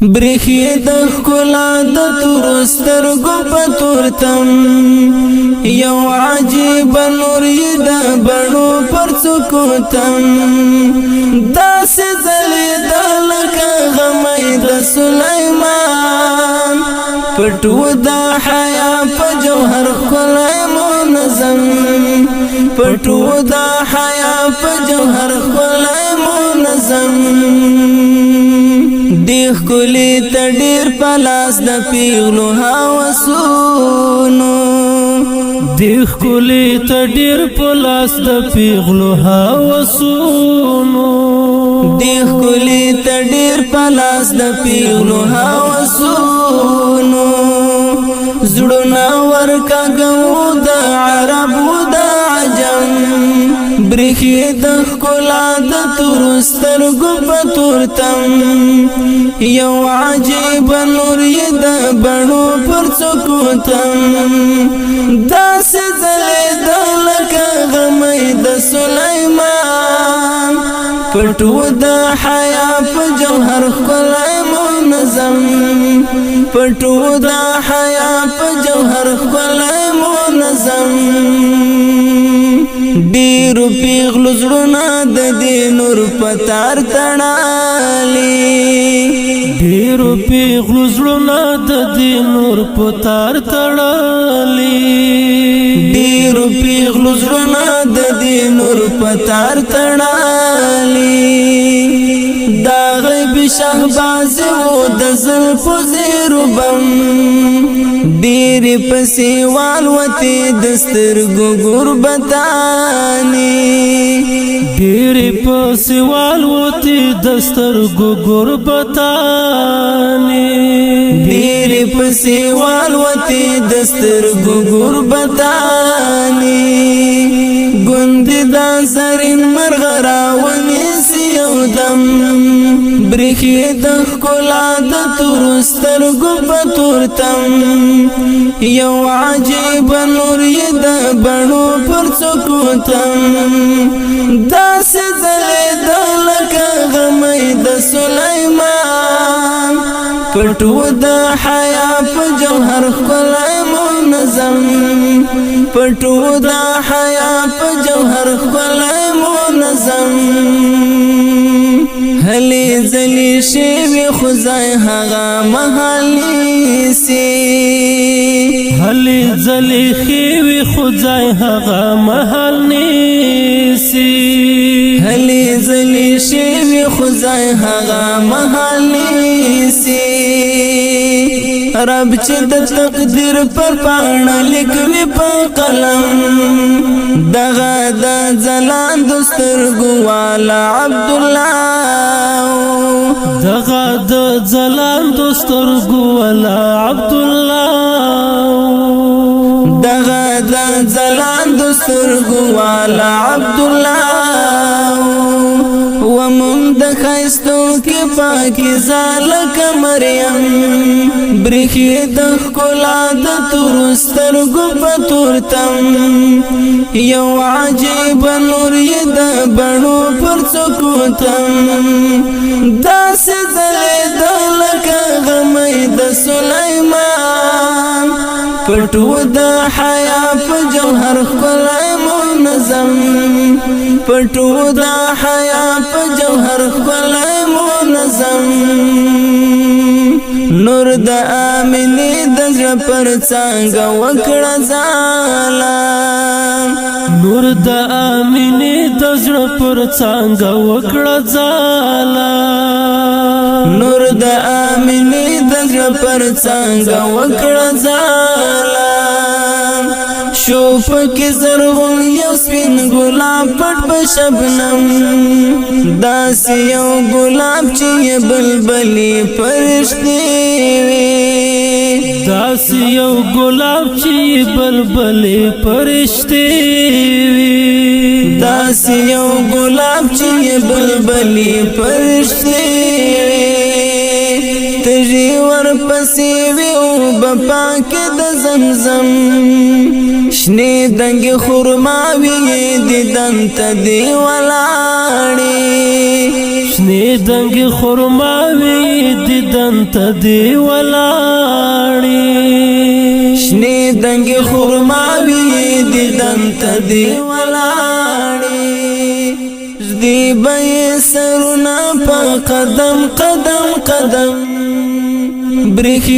برخی د ښکلا د تور سترګو په تورتم یو عجیب نور یې د بڼو پر څوکو تم داسې ځلېده لکه غمی د سلیمان پټو د حیا په جوهر ښکلی منظم پټو د حیا په جوهر ښکلی منظم دیخ کلی تا ډیر پلاس د پیغلو هوسونو دیخ کلی تا ډیر پلاس د پیغلو هوسونو دیخ کلی تا ډیر پلاس د پیغلو هوسونو زړونه ورکاږو د عرب و د عجم برخی د ښکلا د تور سترګو په تورتم یو عجیب نور یې د بڼو پر څوکو تم داسې ځلېده لکه غمی د سلیمان پټو د حیا په جوهر ښکلی منظم پټو د حیا په جوهر ښکلی منظم ډیرو پیغلو زړونه د دې نور په تار تړلي ډیرو پیغلو زړونه د دې نور په تار تړلي ډیرو پیغلو زړونه د دې نور په تار تړلي دا غیب شهباز و د زلفو زیرو بم ډیرې پسې والوتې د سترګو ګربتانې ډیرې پسې والوتې د سترګو ګربتانې ډیرې پسې والوتې د سترګو ګربتانې ګوندې دا زرین مرغه راونیسي یو دم برخی د ښکلا د تور سترګو په تورتم یو عجیب نور یې د بڼو پر څوکو تم داسې ځلېده لکه غمی د سلیمان پټو د حیا په جوهر ښکلی منظم پټو د حیا په جوهر ښکلی منظم هلې ځلې شوي خو ځای هغه مهال نیسي هلې ځلې شوي خو ځای هغه مهال نیسي هلې ځلې شوي خو ځای هغه مهال نیسي رب چې د تقدیر پر پاڼه لیکلي په قلم دغه د ځلاند سترګو والا عبدالله دغه د ځلاند سترګو والا عبدالله دغه د ځلاند سترګو والا عبدالله ومن د ښایستو کې پاکیزه لکه مریم برخی د ښکلا د تور سترګو په تورتم یو عجیب نور یې د بڼو پر څوکو تم داسې ځلېده لکه غمی د سلیمان پټو د حیا په جوهر ښکلی منظم پټو د حیا په جوهر ښکلی منظم نور د آمینې د زړه پر څانګه وکړه ځاله نور د آمینې د زړه پر څانګه وکړه ځاله نور د آمینې د زړه پر څانګه وکړه ځاله شو پکې زرغون یو سپین ګلاب پټ په شبنم داسې یو ګلاب چې بلبلې فرښتې وي داسې یو ګلاب چې بلبلې فرښتې وي داسې یو ګلاب چې بلبلې فرښتې وي تجي ورپسې وي اوبه پاکې د زمزم شنې دنګې خرماوي دیدن ته دې ولاړې شنې دنګې خرماوي دیدن ته دې ولاړې شنې دنګې خرماوي دیدن ته دې ولاړې ږدي به یې سرونه په قدم قدم قدم برېښي